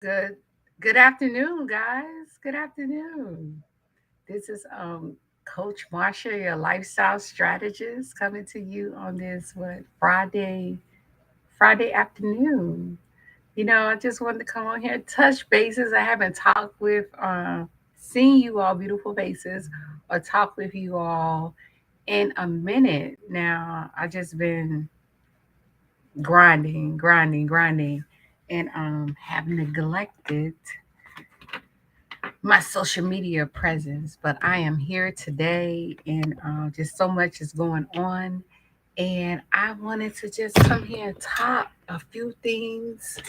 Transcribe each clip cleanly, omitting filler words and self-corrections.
Good good afternoon, guys. Good afternoon. This is Coach Marsha, your lifestyle strategist, coming to you on this Friday afternoon. I just wanted to come on here, touch bases. I haven't talked with seen you all beautiful faces or talked with you all in a minute. Now I just been grinding, and have neglected my social media presence, but I am here today, and just so much is going on. And I wanted to just come here and talk a few things.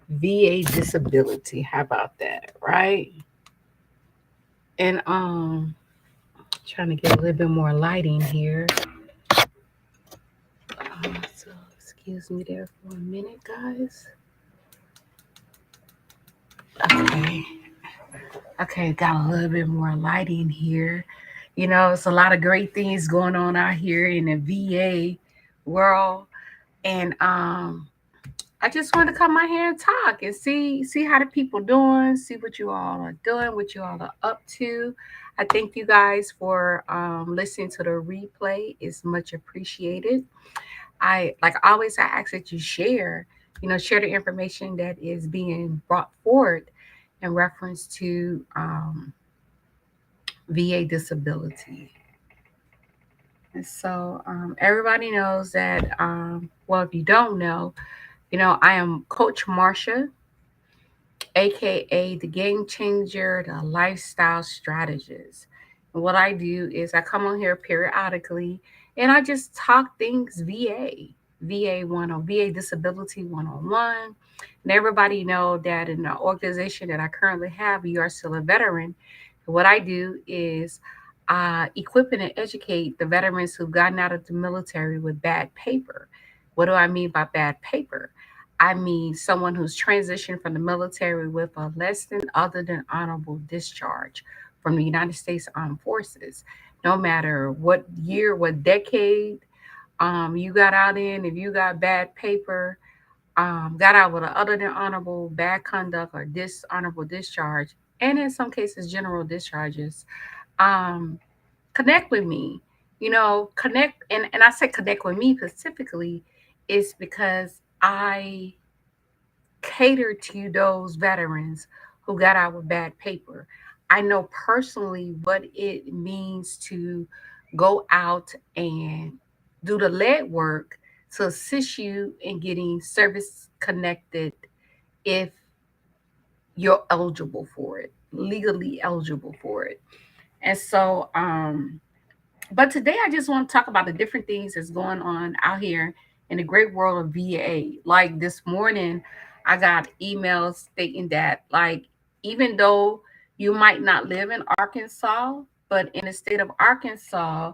VA disability, how about that, right? And trying to get a little bit more lighting here. So excuse me there for a minute, guys. Okay, okay, got a little bit more lighting here. It's a lot of great things going on out here in the VA world, and I just want to come out here and talk and see how the people doing, see what you all are doing, what you all are up to. I thank you guys for listening to the replay. It's much appreciated. I like always I ask that you share the information that is being brought forward in reference to VA disability. And so everybody knows that, well, if you don't know, I am Coach Marsha, aka the game changer, the lifestyle strategist. And what I do is I come on here periodically and I just talk things VA disability 101. And everybody know that in the organization that I currently have, you are still a veteran. And what I do is equip and educate the veterans who've gotten out of the military with bad paper. What do I mean by bad paper? I mean someone who's transitioned from the military with a less than other than honorable discharge from the United States Armed Forces. No matter what year, what decade you got out in, if you got bad paper, got out with an other than honorable bad conduct or dishonorable discharge, and in some cases general discharges, um, connect with me. Connect, and I say connect with me specifically is because I cater to those veterans who got out with bad paper. I know personally what it means to go out and do the lead work to assist you in getting service connected if you're eligible for it, legally eligible for it. And so, but today I just want to talk about the different things that's going on out here in the great world of VA. Like this morning, I got emails stating that, like, even though you might not live in Arkansas, but in the state of Arkansas,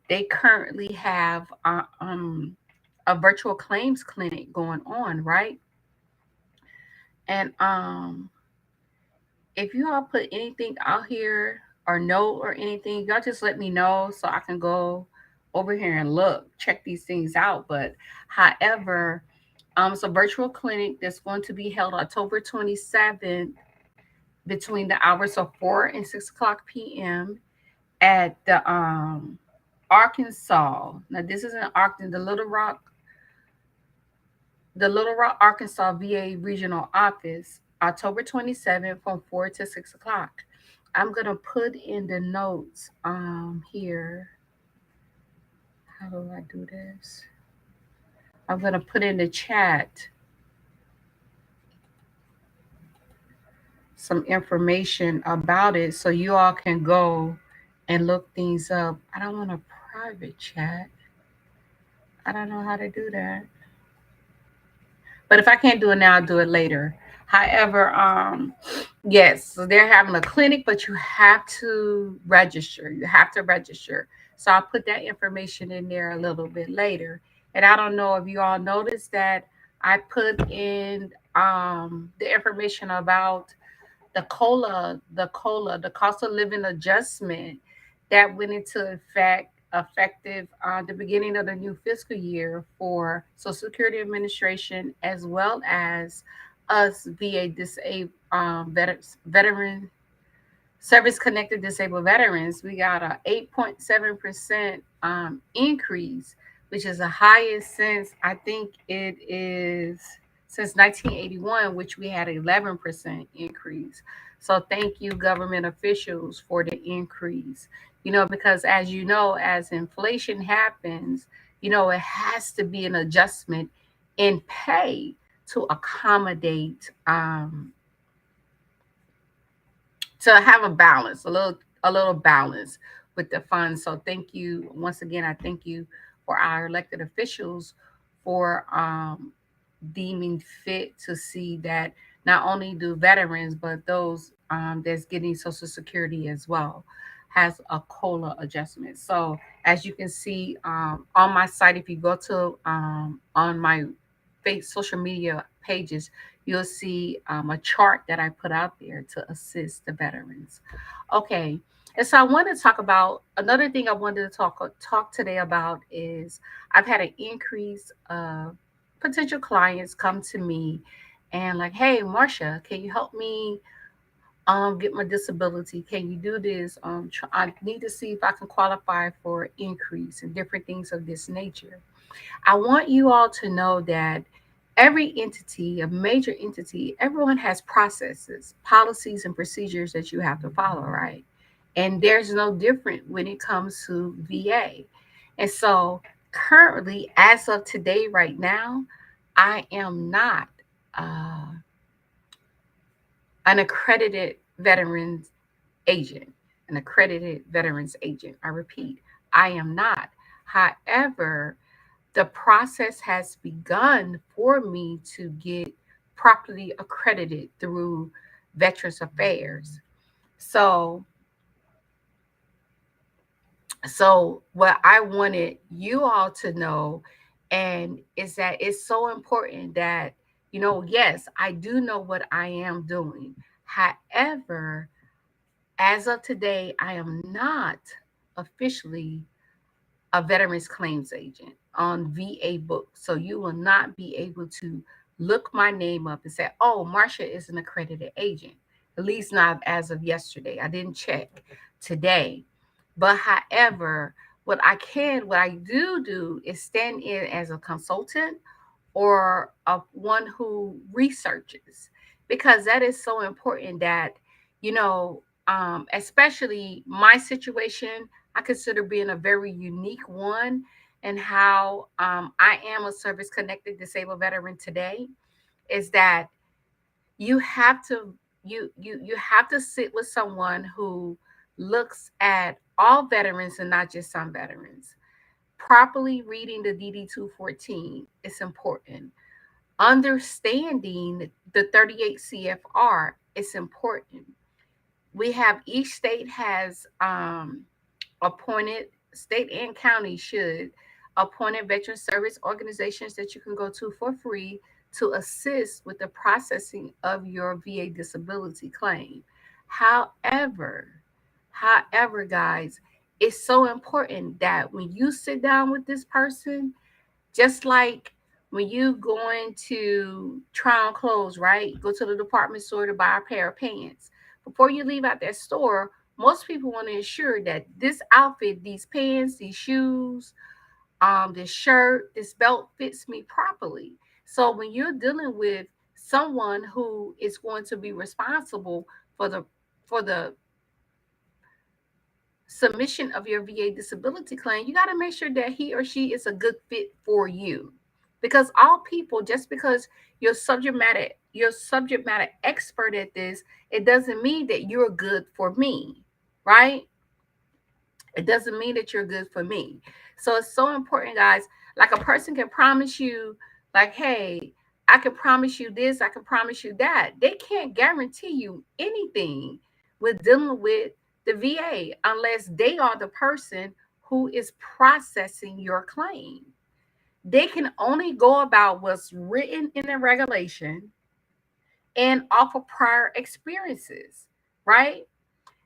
they currently have a virtual claims clinic going on, right? And if you all put anything out here or know or anything, y'all just let me know so I can go over here and look, check these things out. But however, it's a virtual clinic that's going to be held October 27th between the hours of 4 and 6 o'clock p.m. at the Arkansas. Now this is in Arkansas, the Little Rock, Arkansas VA regional office, October 27th from 4 to 6 o'clock. I'm gonna put in the notes here. How do I do this? I'm gonna put in the chat some information about it so you all can go and look things up. I don't want a private chat. I don't know how to do that. But if I can't do it now, I'll do it later. However, yes, so they're having a clinic, but you have to register. You have to register. So I'll put that information in there a little bit later. And I don't know if you all noticed that I put in the information about the cost of living adjustment that went into effect effective the beginning of the new fiscal year for Social Security Administration as well as us VA veteran service connected disabled veterans, we got a 8.7% increase, which is the highest since I think it is since 1981, which we had 11% increase. So thank you, government officials, for the increase. Because as you know, as inflation happens, it has to be an adjustment in pay to accommodate to have a balance, a little balance with the funds. So thank you once again. I thank you for our elected officials for deeming fit to see that not only do veterans but those that's getting Social Security as well has a COLA adjustment. So as you can see on my site, if you go to on my social media pages, you'll see a chart that I put out there to assist the veterans. Okay, and so I want to talk about another thing. I wanted to talk today about is I've had an increase of potential clients come to me and like, hey, Marsha, can you help me get my disability? Can you do this? I need to see if I can qualify for increase and different things of this nature. I want you all to know that every entity, a major entity, everyone has processes, policies, and procedures that you have to follow, right? And there's no different when it comes to VA. And so, currently, as of today, right now, I am not uh, an accredited veterans agent, an accredited veterans agent. I repeat, I am not. However, the process has begun for me to get properly accredited through Veterans Affairs. So, so what I wanted you all to know, and is that it's so important that yes, I do know what I am doing. However, as of today, I am not officially a veterans claims agent on VA books. So you will not be able to look my name up and say, oh, Marsha is an accredited agent. At least not as of yesterday. I didn't check today. But however, what I do is stand in as a consultant or one who researches, because that is so important that especially my situation, I consider being a very unique one, and how I am a service connected disabled veteran today is that you have to you have to sit with someone who looks at all veterans and not just some veterans. Properly reading the DD 214 is important. Understanding the 38 CFR is important. We have each state has appointed, state and county should appointed veteran service organizations that you can go to for free to assist with the processing of your VA disability claim. However, guys, it's so important that when you sit down with this person, just like when you going to try on clothes, right? Go to the department store to buy a pair of pants. Before you leave out that store, most people want to ensure that this outfit, these pants, these shoes, this shirt, this belt fits me properly. So when you're dealing with someone who is going to be responsible for the submission of your VA disability claim, you got to make sure that he or she is a good fit for you. Because all people, just because you're subject matter expert at this, it doesn't mean that you're good for me, right? It doesn't mean that you're good for me. So it's so important, guys. Like a person can promise you, like, hey, I can promise you this, I can promise you that. They can't guarantee you anything with dealing with the VA unless they are the person who is processing your claim. They can only go about what's written in the regulation and off of prior experiences, right?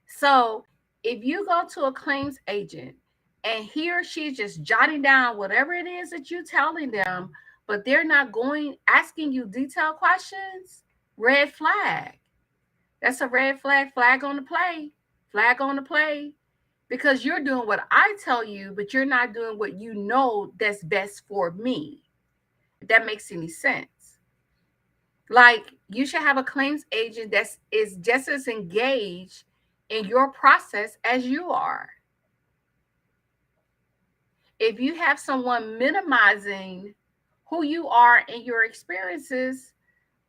So if you go to a claims agent and he or she is just jotting down whatever it is that you're telling them, but they're not going asking you detailed questions, red flag. That's a red flag. Flag on the play. Flag on the play. Because you're doing what I tell you, but you're not doing what you know that's best for me. If that makes any sense. Like you should have a claims agent that is just as engaged in your process as you are. If you have someone minimizing who you are and your experiences,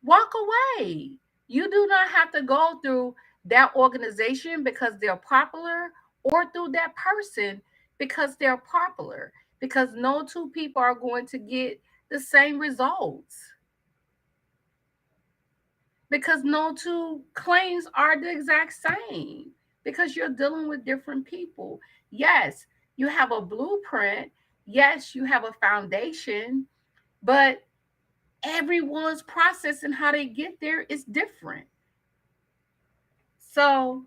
walk away. You do not have to go through that organization because they're popular or through that person because they're popular, because no two people are going to get the same results, because no two claims are the exact same, because you're dealing with different people. Yes, you have a blueprint. Yes, you have a foundation, but everyone's process and how they get there is different. So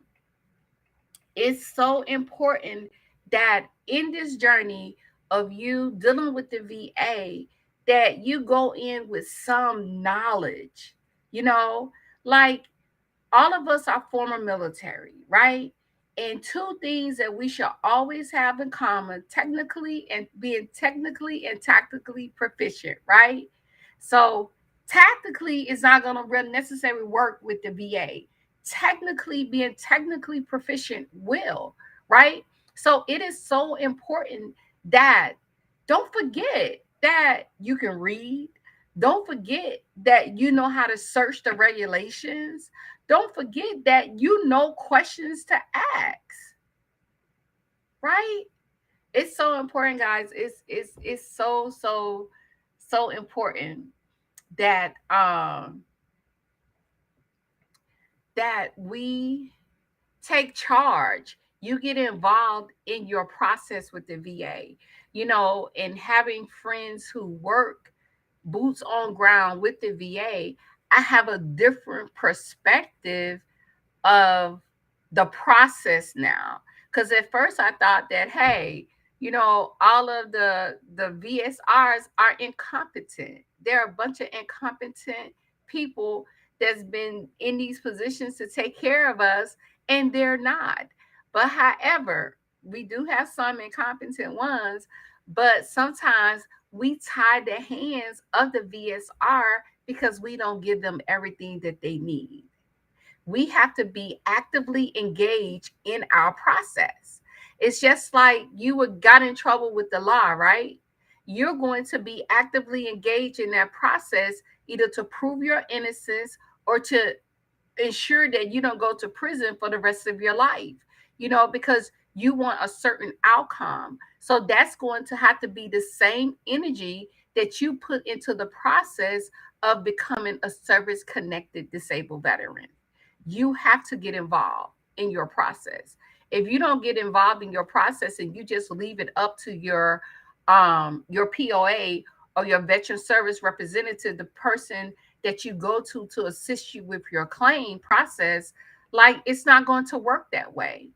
it's so important that in this journey of you dealing with the VA, that you go in with some knowledge, you know, like all of us are former military, right? And two things that we should always have in common, technically and being technically and tactically proficient, right? So tactically is not going to necessarily work with the VA. Technically, being technically proficient will, right? So it is so important that don't forget that you can read. Don't forget that you know how to search the regulations. Don't forget that you know questions to ask, right? It's so important, guys. It's so important that that we take charge. You get involved in your process with the VA, and having friends who work boots on ground with the VA. I have a different perspective of the process now. Because at first I thought that, hey, all of the VSRs are incompetent. They're a bunch of incompetent people that's been in these positions to take care of us, and they're not. But however, we do have some incompetent ones, but sometimes we tie the hands of the VSR because we don't give them everything that they need. We have to be actively engaged in our process. It's just like you would got in trouble with the law, right? You're going to be actively engaged in that process, either to prove your innocence or to ensure that you don't go to prison for the rest of your life, because you want a certain outcome. So that's going to have to be the same energy that you put into the process of becoming a service connected disabled veteran. You have to get involved in your process. If you don't get involved in your process and you just leave it up to your POA or your veteran service representative, the person that you go to assist you with your claim process, like it's not going to work that way.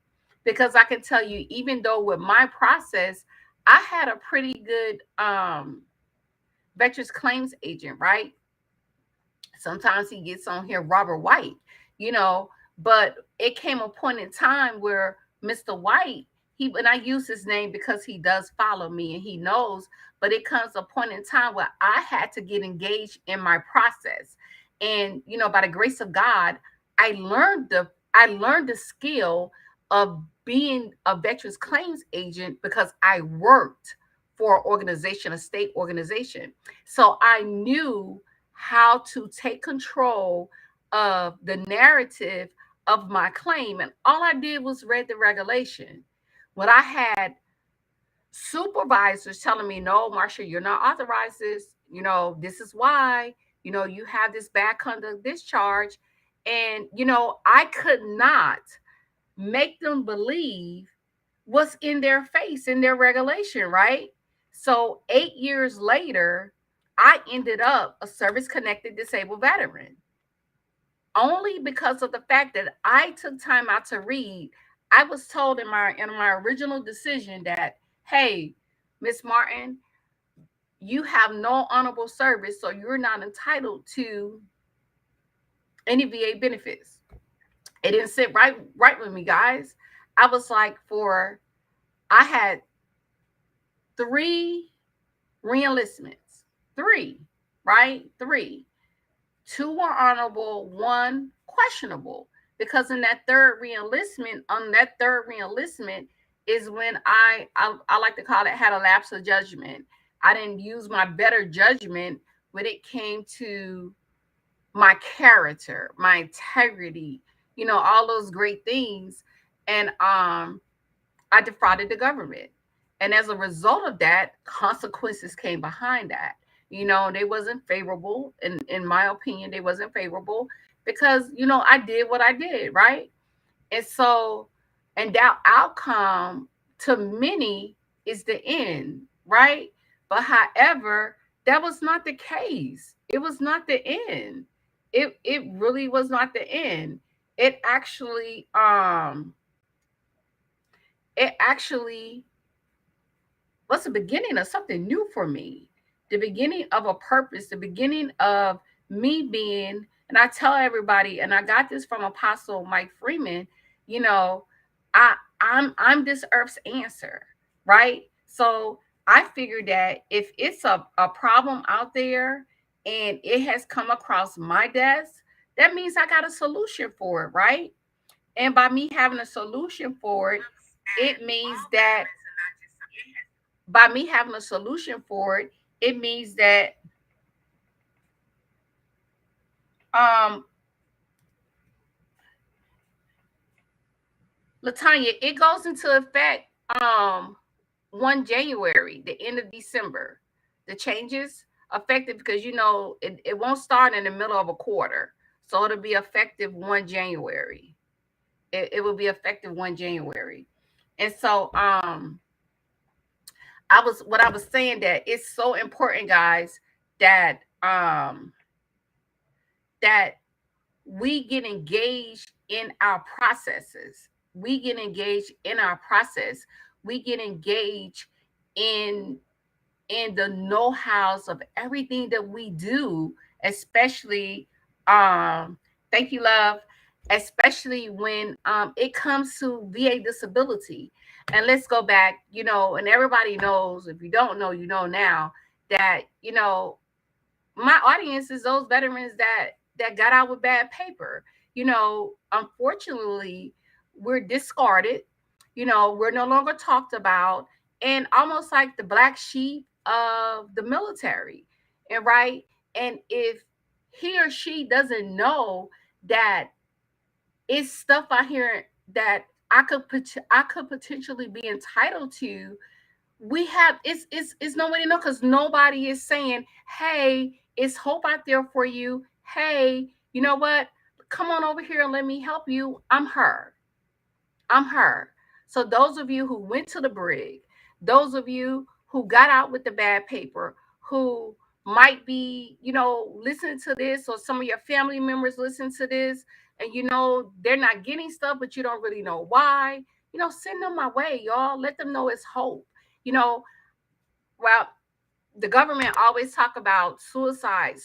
Because I can tell you, even though with my process, I had a pretty good veterans claims agent, right? Sometimes he gets on here, Robert White, you know, but it came a point in time where Mr. White, and I use his name because he does follow me and he knows, but it comes a point in time where I had to get engaged in my process. And, by the grace of God, I learned the skill of being a veterans claims agent because I worked for an organization, a state organization. So I knew how to take control of the narrative of my claim. And all I did was read the regulation. When I had supervisors telling me, no, Marsha, you're not authorized this, this is why, you have this bad conduct discharge. And, I could not make them believe what's in their face in their regulation, right? So 8 years later, I ended up a service connected disabled veteran only because of the fact that I took time out to read. I was told in my original decision that, hey, Miss Martin, you have no honorable service, so you're not entitled to any VA benefits. It didn't sit right with me, guys. I was like, for I had three reenlistments, three, right? Three. Two were honorable, one questionable. Because in that third reenlistment, on that third reenlistment, is when I like to call it, had a lapse of judgment. I didn't use my better judgment when it came to my character, my integrity, all those great things. And I defrauded the government. And as a result of that, consequences came behind that. They wasn't favorable. In my opinion, they wasn't favorable because, I did what I did, right? And so, and that outcome to many is the end, right? But however, that was not the case. It was not the end. It really was not the end. It actually it actually was the beginning of something new for me, the beginning of a purpose, the beginning of me being, and I tell everybody, and I got this from Apostle Mike Freeman, you know, I I'm this earth's answer, right? So I figured that if it's a problem out there and it has come across my desk, that means I got a solution for it, right? And by me having a solution for it, it means that by me having a solution for it, it means that um Latanya, it goes into effect um 1 January, the end of December. The changes effective because it won't start in the middle of a quarter. So it'll be effective 1 January. It will be effective 1 January. And so I was saying that it's so important, guys, that that we get engaged in our processes. We get engaged in our process. We get engaged in the know-hows of everything that we do, especially thank you, love, especially when it comes to VA disability. And let's go back, and everybody knows, if you don't know, you know now, that my audience is those veterans that got out with bad paper. Unfortunately, we're discarded. We're no longer talked about, and almost like the black sheep of the military. And right, and if he or she doesn't know that it's stuff out here that I could potentially be entitled to, we have it's no way to know because nobody is saying, hey, it's hope out there for you. Hey, you know what, come on over here and let me help you. I'm her. So those of you who went to the brig, those of you who got out with the bad paper, who might be, listening to this, or some of your family members listen to this, and they're not getting stuff, but you don't really know why. Send them my way, y'all. Let them know it's hope. You know, well, the government always talk about suicide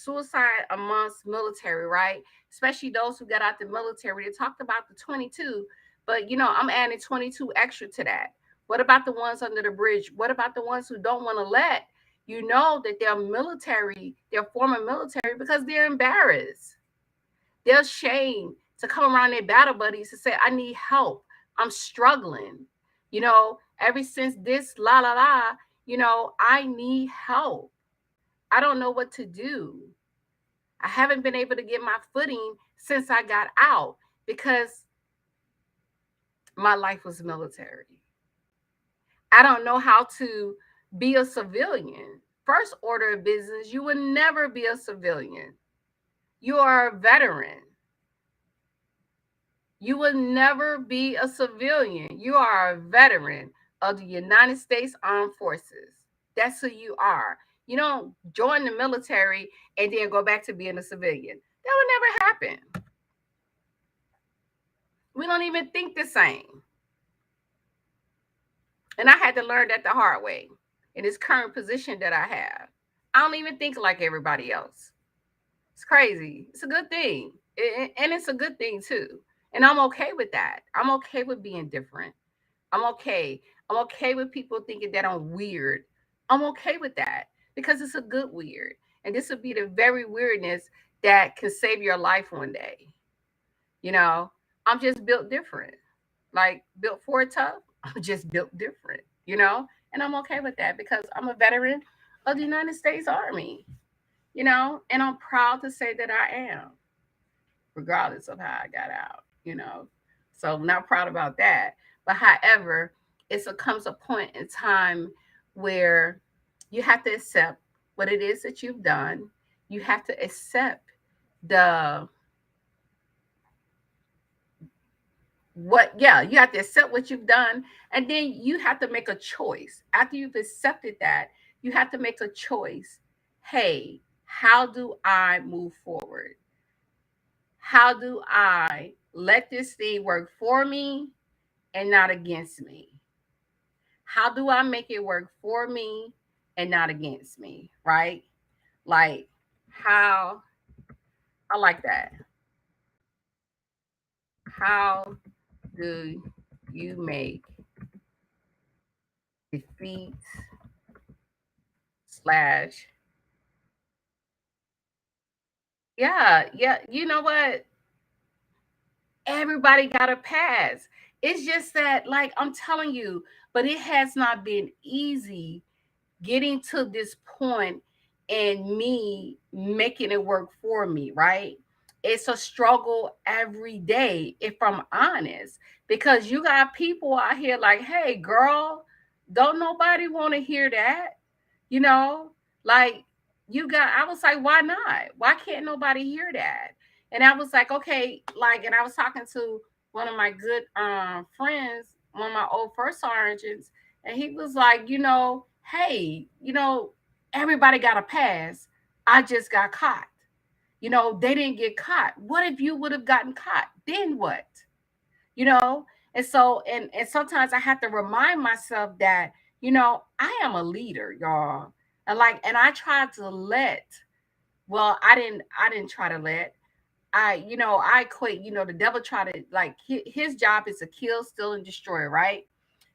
amongst military, right? Especially those who got out the military. They talked about the 22, but I'm adding 22 extra to that. What about the ones under the bridge? What about the ones who don't want to let that they're military, they're former military, because they're embarrassed. They're ashamed to come around their battle buddies and say, I need help. I'm struggling. Ever since this, la la la, I need help. I don't know what to do. I haven't been able to get my footing since I got out because my life was military. I don't know how to be a civilian. First order of business, you will never be a civilian. You are a veteran. You will never be a civilian. You are a veteran of the United States Armed Forces. That's who you are. You don't join the military and then go back to being a civilian. That would never happen. We don't even think the same. And I had to learn that the hard way in this current position that I have. I don't even think like everybody else. It's crazy. It's a good thing. And it's a good thing too. And I'm okay with that. I'm okay with being different. I'm okay. I'm okay with people thinking that I'm weird. I'm okay with that because it's a good weird. And this would be the very weirdness that can save your life one day. You know, I'm just built different. Like built for it tough. I'm just built different, and I'm okay with that because I'm a veteran of the United States Army, and I'm proud to say that I am, regardless of how I got out. So I'm not proud about that. But however, comes a point in time where you have to accept what it is that you've done. You have to accept the what yeah, you have to accept what you've done, and then you have to make a choice. After you've accepted that, you have to make a choice. Hey, how do I move forward? How do I let this thing work for me and not against me? How do I make it work for me and not against me? Right? Like, how I like that. How do you make defeat slash yeah, yeah, you know what? Everybody got a pass. It's just that, like I'm telling you, but it has not been easy getting to this point and me making it work for me, right? It's a struggle every day, if I'm honest, because you got people out here like, hey, girl, don't nobody want to hear that, you know? Like, I was like, why not? Why can't nobody hear that? And I was like, okay, like, and I was talking to one of my good friends, one of my old first sergeants, and he was like, hey, everybody got a pass. I just got caught. They didn't get caught. What if you would have gotten caught? Then what? You know? And so, and sometimes I have to remind myself that, I am a leader, y'all. And I tried to well, I didn't try to I quit, the devil tried to, like, his job is to kill, steal, and destroy, right?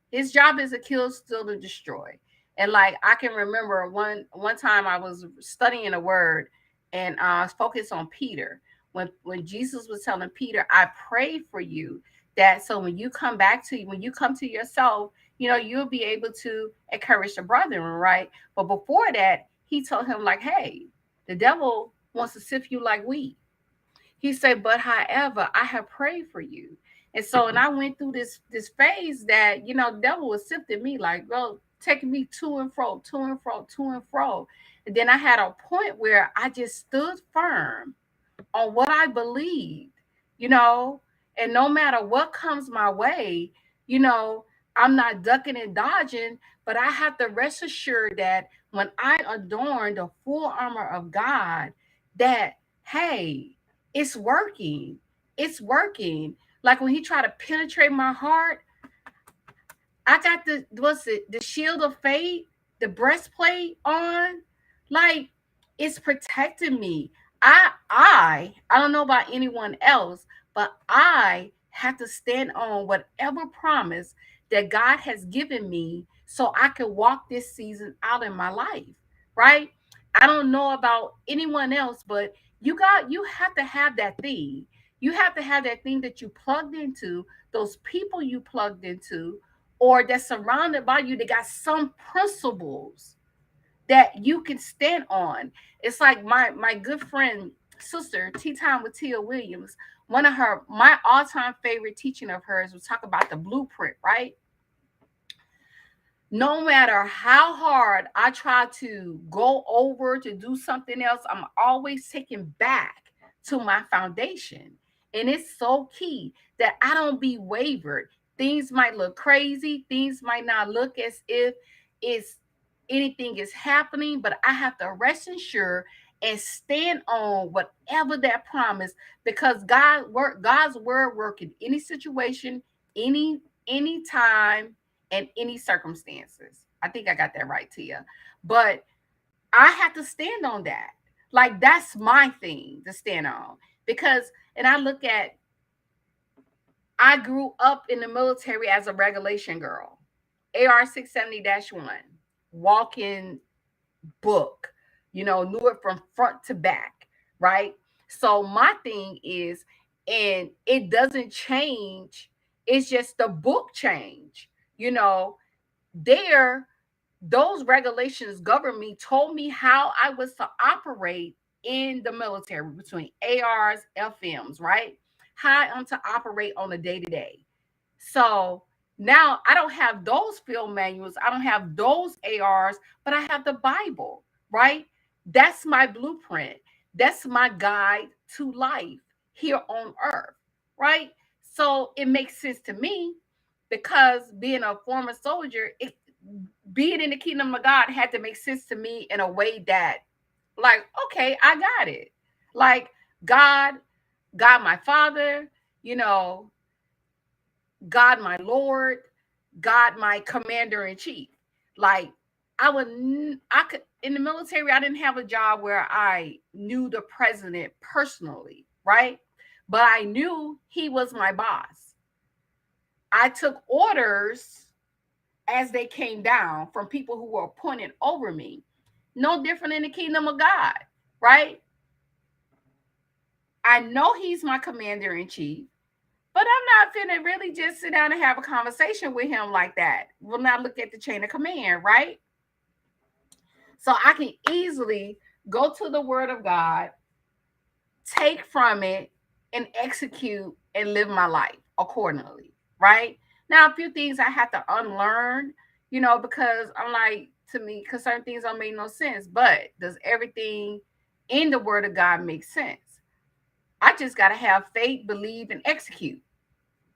His job is to kill, steal, and destroy. And like I can remember one time I was studying a word and focused on Peter. When Jesus was telling Peter, I pray for you that so when you come back to when you come to yourself, you'll be able to encourage the brethren, right? But before that, he told him, like, hey, the devil wants to sift you like wheat. He said, but however, I have prayed for you. And so, and I went through this phase that, devil was sifting me like, well, taking me to and fro, to and fro, to and fro. And then I had a point where I just stood firm on what I believed, you know, and no matter what comes my way, you know, I'm not ducking and dodging, but I have to rest assured that when I adorn the full armor of God, that, hey, it's working. It's working. Like when he tried to penetrate my heart, I got the shield of faith, the breastplate on, like it's protecting me. I don't know about anyone else, but I have to stand on whatever promise that God has given me so I can walk this season out in my life, right? I don't know about anyone else, but you have to have that thing. You have to have that thing that you plugged into, those people you plugged into, or that's surrounded by you that got some principles that you can stand on. It's like my good friend sister Tea Time with Tia Williams. One of my all-time favorite teaching of hers was talk about the blueprint, right? No matter how hard I try to go over to do something else, I'm always taken back to my foundation. And it's so key that I don't be wavered. Things might look crazy, things might not look as if it's anything is happening, but I have to rest assured and stand on whatever that promise, because God's word work in any situation, any time, and any circumstances. I think I got that right, Tia. But I have to stand on that. Like that's my thing to stand on. Because, and I look at, I grew up in the military as a regulation girl. AR 670 1, walking book, knew it from front to back, right? So my thing is, and it doesn't change, it's just the book change, you know, there, those regulations govern me, told me how I was to operate in the military between ARs, FMs, right? How I'm to operate on a day to day. So now I don't have those field manuals, I don't have those ARs, but I have the Bible, right? That's my blueprint. That's my guide to life here on earth, right? So it makes sense to me because being a former soldier, being in the kingdom of God had to make sense to me in a way that, like, okay, I got it. Like, God, God, my Father, you know, God, my Lord, God, my commander in chief. Like, I could, in the military, I didn't have a job where I knew the president personally, right? But I knew he was my boss. I took orders as they came down from people who were appointed over me. No different in the kingdom of God, right? I know he's my commander in chief, but I'm not finna really just sit down and have a conversation with him like that. We'll not look at the chain of command, right? So I can easily go to the word of God, take from it, and execute and live my life accordingly, right? Now, a few things I have to unlearn, because I'm like, to me, because certain things don't make no sense. But does everything in the word of God make sense? I just got to have faith, believe, and execute.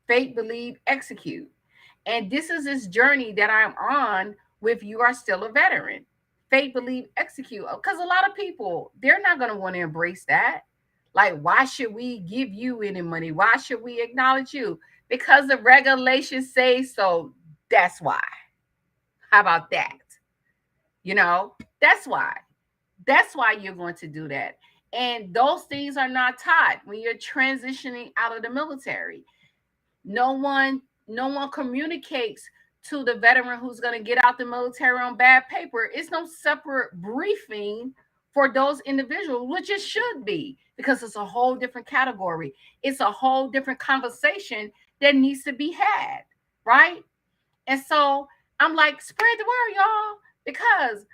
Faith, believe, execute. And this is this journey that I'm on with You Are Still a Veteran. Faith, believe, execute. Because a lot of people, they're not going to want to embrace that. Like, why should we give you any money? Why should we acknowledge you? Because the regulations say so. That's why. How about that? You know, that's why. That's why you're going to do that. And those things are not taught when you're transitioning out of the military. No one communicates to the veteran who's going to get out the military on bad paper. It's no separate briefing for those individuals, which it should be, because it's a whole different category. It's a whole different conversation that needs to be had, right? And so I'm like, spread the word, y'all, because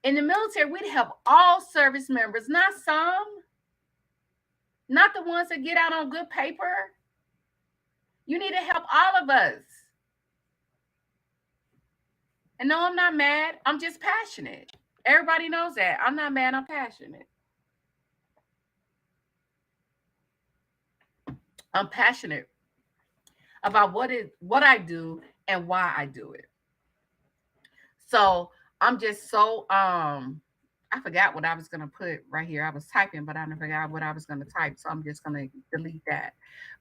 in the military we'd have all service members, not some, not the ones that get out on good paper. You need to help all of us. And no, I'm not mad. I'm just passionate. Everybody knows that. I'm not mad. I'm passionate. I'm passionate about what I do and why I do it. So I'm just so I forgot what I was gonna put right here. I was typing, but I forgot what I was gonna type. So I'm just gonna delete that.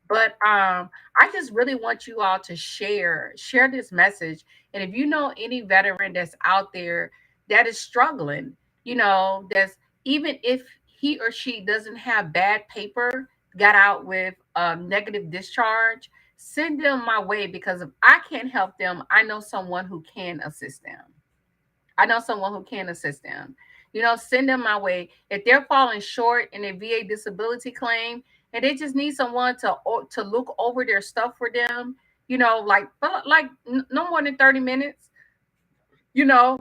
But I just really want you all to share this message. And if you know any veteran that's out there that is struggling, that's, even if he or she doesn't have bad paper, got out with a negative discharge, send them my way, because if I can't help them, I know someone who can assist them. I know someone who can assist them. Send them my way. If they're falling short in a VA disability claim and they just need someone to look over their stuff for them, no more than 30 minutes, you know,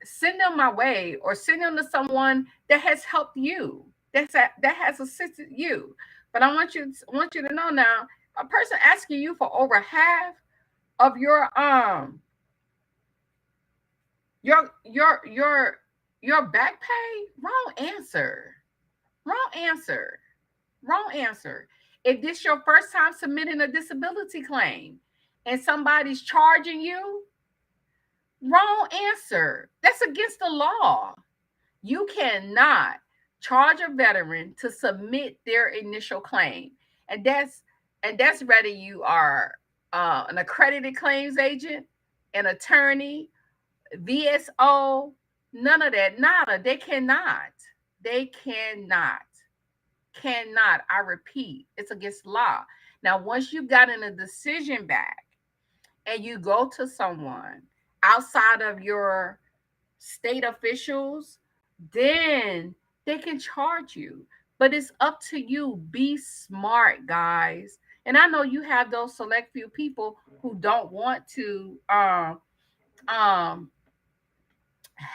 send them my way, or send them to someone that has helped you, that has assisted you. But I want you to know now, a person asking you for over half of your back pay, wrong answer. Wrong answer. Wrong answer. If this your first time submitting a disability claim and somebody's charging you, wrong answer. That's against the law. You cannot charge a veteran to submit their initial claim. And that's whether you are an accredited claims agent, an attorney, VSO, none of that, nada. They cannot. They cannot. Cannot. I repeat, it's against law. Now, once you've gotten a decision back and you go to someone outside of your state officials, then they can charge you. But it's up to you. Be smart, guys. And I know you have those select few people who don't want to um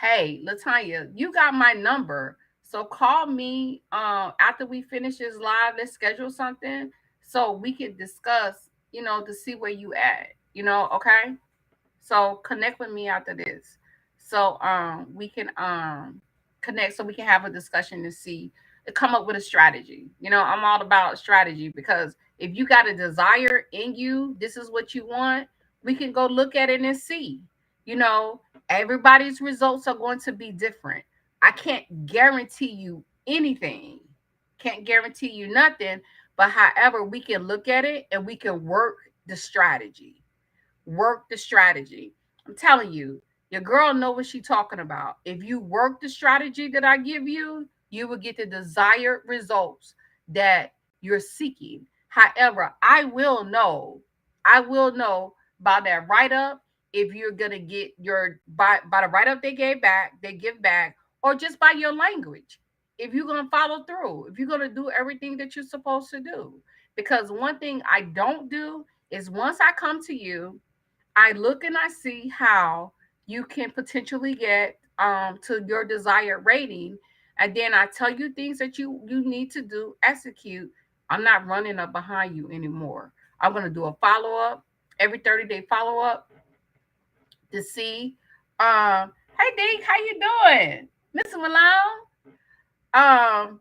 hey, Latanya, you got my number. So call me after we finish this live. Let's schedule something so we can discuss, to see where you at. Okay? So connect with me after this. So we can connect so we can have a discussion to see come up with a strategy. I'm all about strategy because if you got a desire in you, this is what you want, we can go look at it and see. You know, everybody's results are going to be different. I can't guarantee you anything. Can't guarantee you nothing, but however, we can look at it and we can work the strategy. I'm telling you, your girl know what she talking about. If you work the strategy that I give you, you will get the desired results that you're seeking. However, I will know by that write up if you're gonna get your by the write up they give back, or just by your language. If you're gonna follow through, if you're gonna do everything that you're supposed to do. Because one thing I don't do is once I come to you, I look and I see how you can potentially get to your desired rating, and then I tell you things that you need to do, execute. I'm not running up behind you anymore. I'm gonna do a follow up every 30-day follow up to see. Hey Dink, how you doing, Mr. Malone? Um,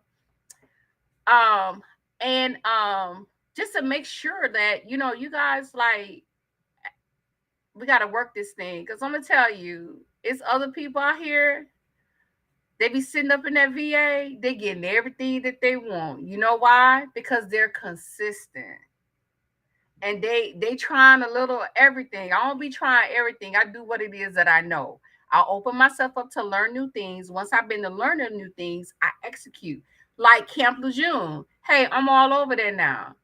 um, and just to make sure that you guys like we got to work this thing because I'm gonna tell you, it's other people out here. They be sitting up in that VA, they getting everything that they want. You know why? Because they're consistent and they trying a little everything. I don't be trying everything. I do what it is that I know. I'll open myself up to learn new things. Once I've been to learn the new things, I execute. Like Camp Lejeune. Hey, I'm all over there now.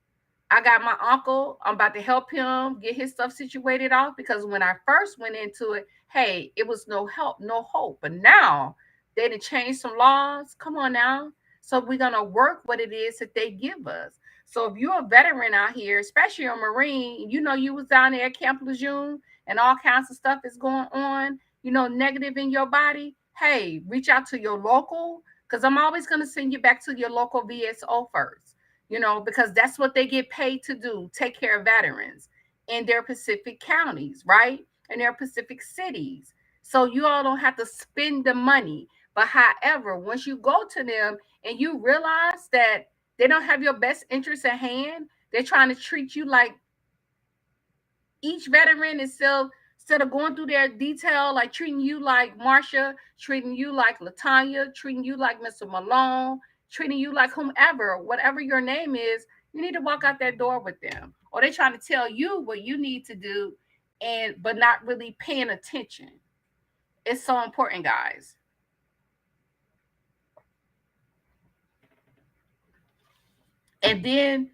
I got my uncle. I'm about to help him get his stuff situated off because when I first went into it, hey, it was no help, no hope. But now they done changed some laws. Come on now. So we're gonna work what it is that they give us. So if you're a veteran out here, especially a Marine, you was down there at Camp Lejeune and all kinds of stuff is going on, negative in your body. Hey, reach out to your local because I'm always gonna send you back to your local VSO first, because that's what they get paid to do, take care of veterans in their Pacific counties, right? In their Pacific cities. So you all don't have to spend the money. But however, once you go to them and you realize that they don't have your best interest at hand, they're trying to treat you like each veteran is still instead of going through their detail, like treating you like Marsha, treating you like Latanya, treating you like Mr. Malone, treating you like whomever, whatever your name is, you need to walk out that door with them. Or they're trying to tell you what you need to do and but not really paying attention. It's so important, guys. And then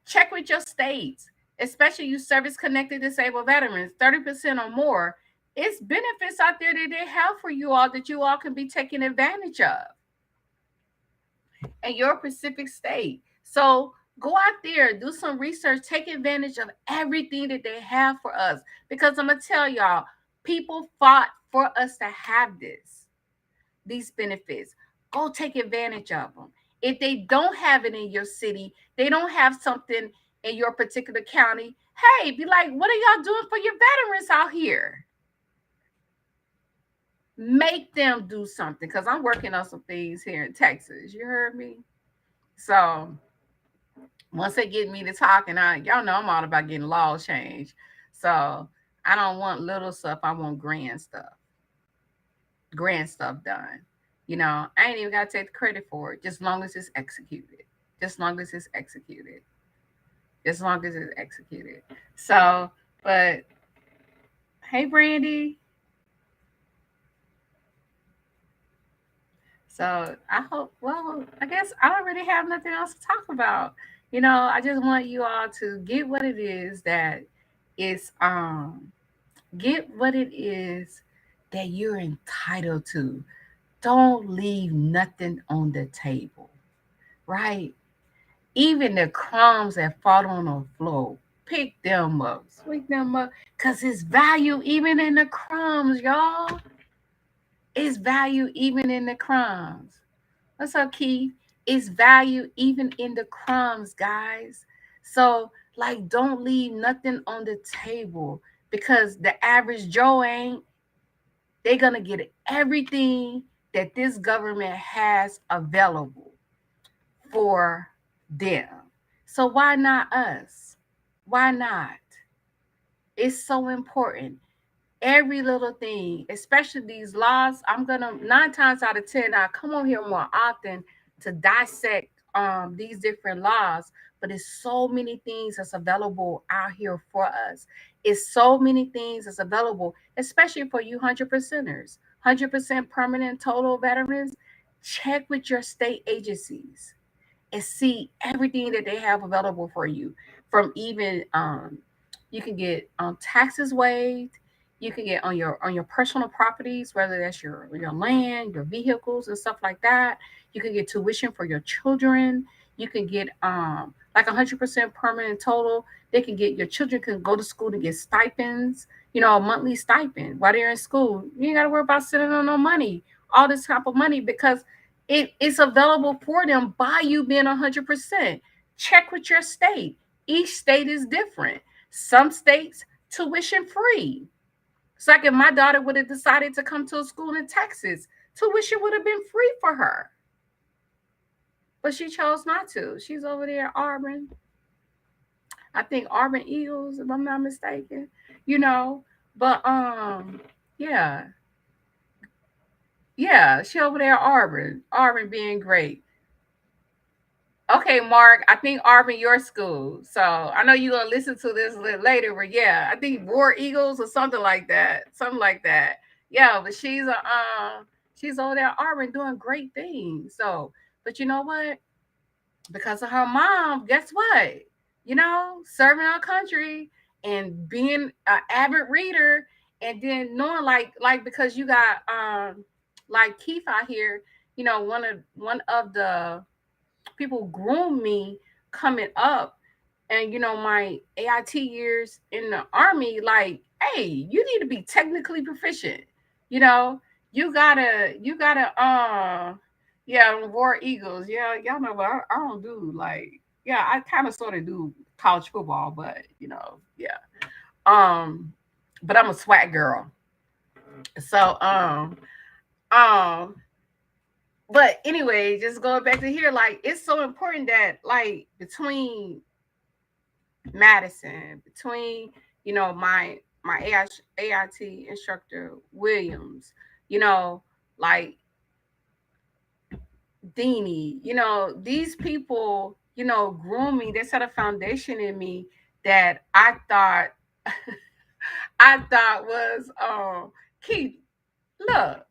check with your states, especially you service connected disabled veterans, 30% or more. It's benefits out there that they have for you all that you all can be taking advantage of in your Pacific state. So go out there, do some research, take advantage of everything that they have for us. Because I'm gonna tell y'all, people fought for us to have these benefits. Go take advantage of them. If they don't have it in your city, they don't have something in your particular county. Hey, be like, what are y'all doing for your veterans out here? Make them do something because I'm working on some things here in Texas. You heard me? So once they get me to talking, y'all know I'm all about getting laws changed. So I don't want little stuff. I want grand stuff done. I ain't even got to take the credit for it, just long as it's executed. Just long as it's executed. Just long as it's executed. So, but hey, Brandy. So I hope, well, I guess I don't really have nothing else to talk about. I just want you all to get what it is that is, get what it is that you're entitled to. Don't leave nothing on the table, right? Even the crumbs that fall on the floor, pick them up, sweep them up, because it's value even in the crumbs, y'all. It's value even in the crumbs. What's up, Keith? It's value even in the crumbs, guys. So, like, don't leave nothing on the table because the average Joe ain't. They're going to get everything that this government has available for them. So, why not us? Why not? It's so important. Every little thing, especially these laws, I'm gonna 9 times out of 10 I come on here more often to dissect these different laws, but it's so many things that's available out here for us. It's so many things that's available, especially for you 100%ers, 100% permanent total veterans. Check with your state agencies and see everything that they have available for you. From even you can get taxes waived. You can get on your personal properties, whether that's your land, your vehicles, and stuff like that. You can get tuition for your children. You can get like 100% permanent total. They can get your children can go to school to get stipends. A monthly stipend while they're in school. You ain't got to worry about sitting on no money, all this type of money because it's available for them by you being 100%. Check with your state. Each state is different. Some states tuition free. It's like if my daughter would have decided to come to a school in Texas, tuition would have been free for her. But she chose not to. She's over there at Auburn. I think Auburn Eagles, if I'm not mistaken. You know, but yeah, yeah, she over there at Auburn. Auburn being great. Okay, Mark, I think Auburn your school. So I know you're gonna listen to this a little later, but yeah, I think War Eagles or something like that. Something like that. Yeah, but she's over there at Auburn doing great things. So, but you know what? Because of her mom, guess what? Serving our country and being an avid reader, and then knowing like because you got like Keith out here, one of the people groom me coming up, and my AIT years in the army, like, hey, you need to be technically proficient. You know, you gotta yeah, War Eagles. Yeah, y'all know what I don't do, like, yeah, I kind of sort of do college football, but yeah. Um but I'm a swag girl. So um but anyway, just going back to here, like, it's so important that, like, between Madison, between my AIT instructor Williams, you know, like Deanie, these people, groom me. They set a foundation in me that I thought was Keith. Look,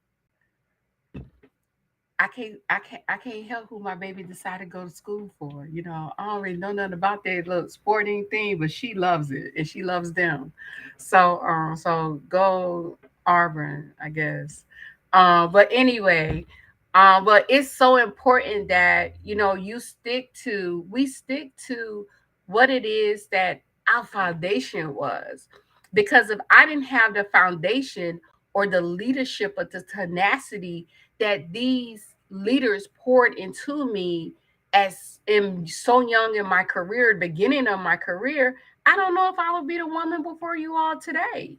I can't help who my baby decided to go to school for. I don't really know nothing about that little sporting thing, but she loves it and she loves them. So go Auburn, I guess. But anyway, but it's so important that we stick to what it is that our foundation was. Because if I didn't have the foundation or the leadership or the tenacity that these leaders poured into me as in so young in my career, beginning of my career, I don't know if I would be the woman before you all today.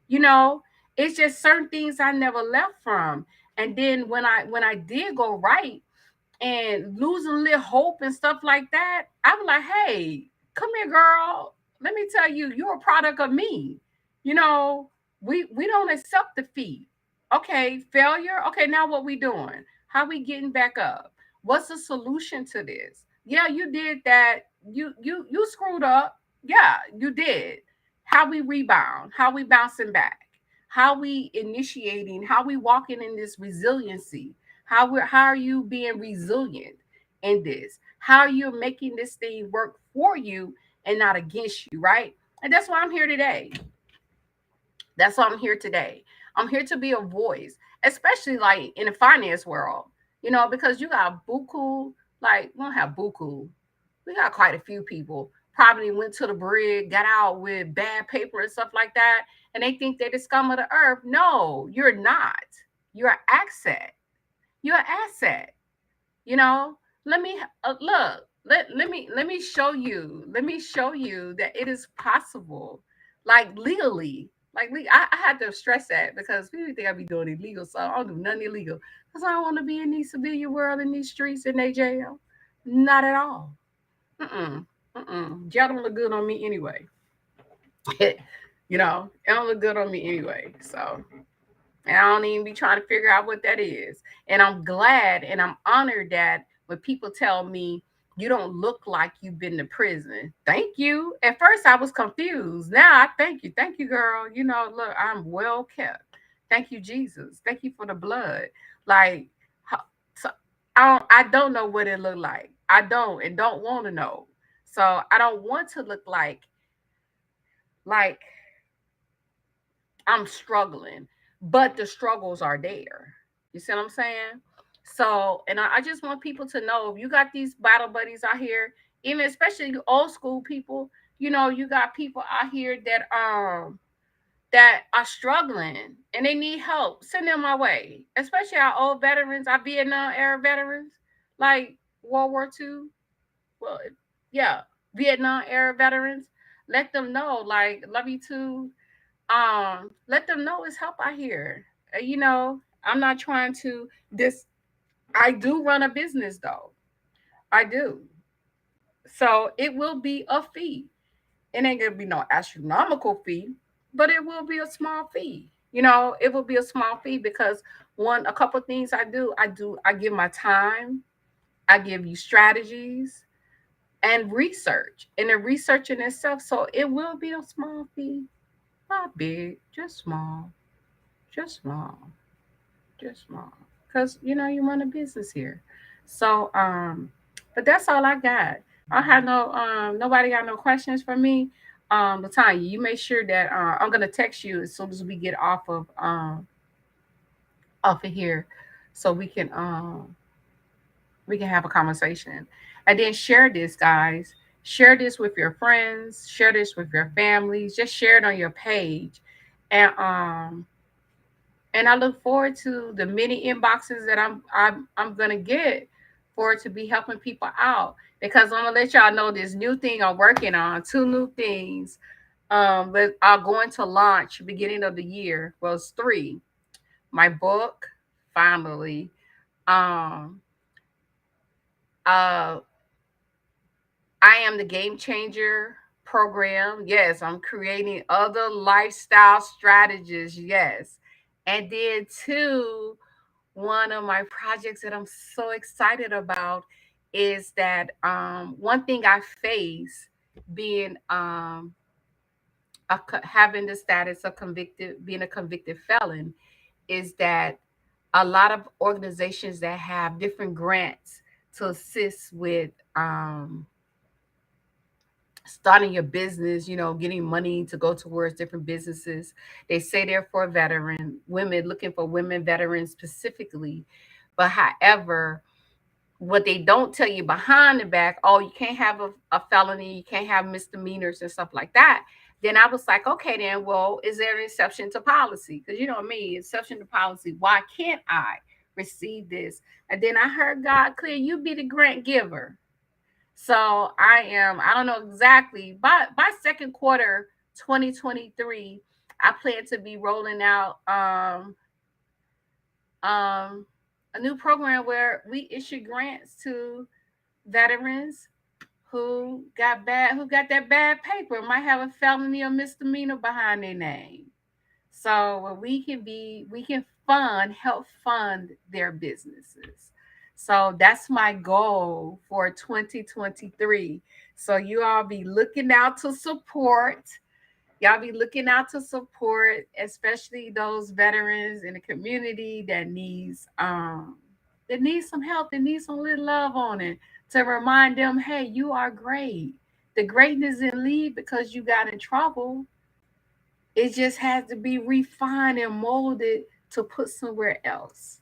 You know, it's just certain things I never left from. And then when I did go right, and losing a little hope and stuff like that, I'm like, hey, come here, girl. Let me tell you, you're a product of me. You know, we don't accept defeat. Okay, failure. Okay, now what we doing? How we getting back up? What's the solution to this? Yeah, you did that. You screwed up. Yeah, you did. How we rebound? How we bouncing back? How we initiating? How we walking in this resiliency? How are you being resilient in this? How are you making this thing work for you and not against you, right? And that's why I'm here today. That's why I'm here today. I'm here to be a voice, especially like in the finance world, because you got buku, like we don't have buku. We got quite a few people probably went to the brig, got out with bad paper and stuff like that, and they think they're the scum of the earth. No, you're not. You're an asset. You're an asset. You know, let me look. Let me show you. Let me show you that it is possible, like legally. I had to stress that because people think I be doing illegal, so I don't do nothing illegal because I don't want to be in these civilian world in these streets in they jail. Not at all. Mm-mm. Mm-mm. Jail don't look good on me anyway. It don't look good on me anyway. So and I don't even be trying to figure out what that is. And I'm glad and I'm honored that when people tell me you don't look like you've been to prison. Thank you. At first I was confused. Now I thank you. Thank you, girl. Look, I'm well kept. Thank you, Jesus. Thank you for the blood. Like so I don't know what it looked like. I don't and don't want to know. So I don't want to look like I'm struggling, but the struggles are there. You see what I'm saying? So, and I just want people to know if you got these battle buddies out here, even especially the old school people, you got people out here that are struggling and they need help. Send them my way, especially our old veterans, our Vietnam era veterans, like World War II. Well, yeah, Vietnam era veterans. Let them know, like, love you too, let them know it's help out here. I'm not trying to this. I do run a business though. I do. So it will be a fee. It ain't gonna be no astronomical fee, but it will be a small fee. It will be a small fee because a couple things I give my time, I give you strategies and research, and the research in itself. So it will be a small fee, not big, just small, just small. Just small, because you run a business here. So but that's all I got. I have nobody got no questions for me. Latanya, you make sure that I'm gonna text you as soon as we get off of here, so we can have a conversation, and then share this, guys. Share this with your friends, share this with your families, just share it on your page. And I look forward to the many inboxes that I'm gonna get for it to be helping people out, because I'm gonna let y'all know this new thing I'm working on. Two new things that are going to launch beginning of the year. Well, it's three. My book, finally. Um uh I am the game changer program. Yes, I'm creating other lifestyle strategies. Yes. And then two, one of my projects that I'm so excited about is that one thing I face being having the status of being a convicted felon, is that a lot of organizations that have different grants to assist with starting your business, getting money to go towards different businesses. They say they're for veteran women, looking for women veterans specifically. But however, what they don't tell you behind the back, oh, you can't have a felony, you can't have misdemeanors and stuff like that. Then I was like, okay, then, well, is there an exception to policy? Because you know me, exception to policy. Why can't I receive this? And then I heard God clear, you be the grant giver. So I don't know exactly, by second quarter 2023, I plan to be rolling out um a new program where we issue grants to veterans who got that bad paper, might have a felony or misdemeanor behind their name. So we can help fund their businesses. So that's my goal for 2023. So you all be looking out to support. Y'all be looking out to support, especially those veterans in the community that need some help, that need some little love on it, to remind them, hey, you are great. The greatness didn't leave because you got in trouble. It just has to be refined and molded to put somewhere else.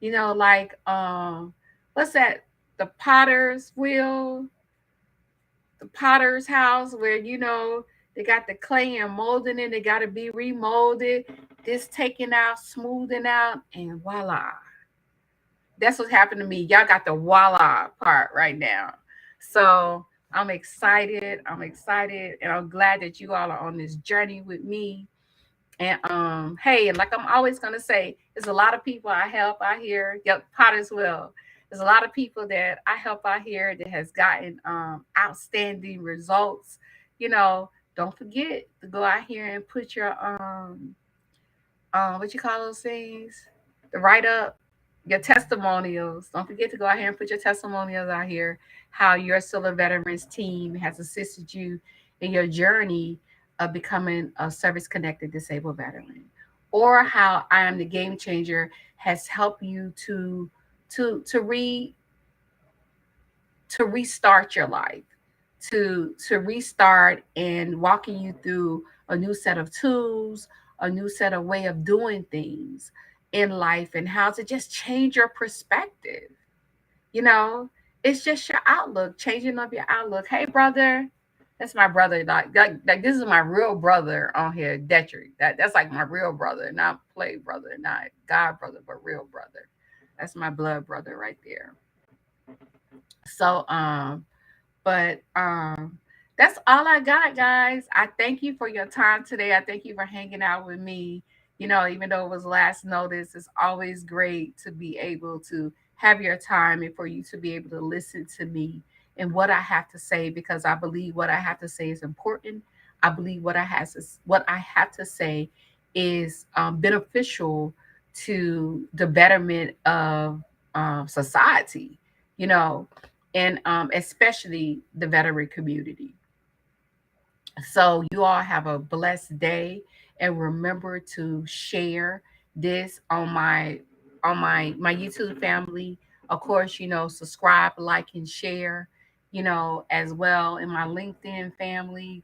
Like what's that? The potter's wheel, the potter's house, where they got the clay and molding it, they gotta be remolded, this taken out, smoothing out, and voila. That's what's happened to me. Y'all got the voila part right now. So I'm excited. I'm excited. And I'm glad that you all are on this journey with me. And hey, and like I'm always gonna say, there's a lot of people I help out here. Yep, pot as well. There's a lot of people that I help out here that has gotten outstanding results. You know, don't forget to go out here and put your what you call those things? The write up, your testimonials. Don't forget to go out here and put your testimonials out here. How your Silver Veterans team has assisted you in your journey of becoming a service connected disabled veteran, or how I Am the Game Changer has helped you to to restart your life, to restart and walking you through a new set of tools, a new set of way of doing things in life, and how to just change your perspective. You know, it's just your outlook, changing up your outlook. Hey, brother, that's my brother. Like this is my real brother on here, Detrick. That's like my real brother, not play brother, not God brother, but real brother. That's my blood brother right there. So but that's all I got, guys. I thank you for your time today. I thank you for hanging out with me. Even though it was last notice, it's always great to be able to have your time and for you to be able to listen to me and what I have to say, because I believe what I have to say is important. I believe what I have to say is beneficial to the betterment of society. You know, and especially the veteran community. So you all have a blessed day, and remember to share this on my YouTube family. Of course, subscribe, like, and share. As well in my LinkedIn family.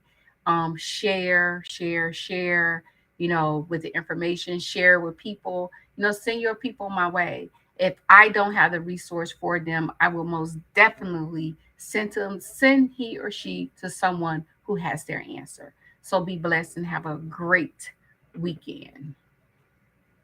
Share, share, share. With the information, share with people. Send your people my way. If I don't have the resource for them, I will most definitely send he or she to someone who has their answer. So be blessed and have a great weekend.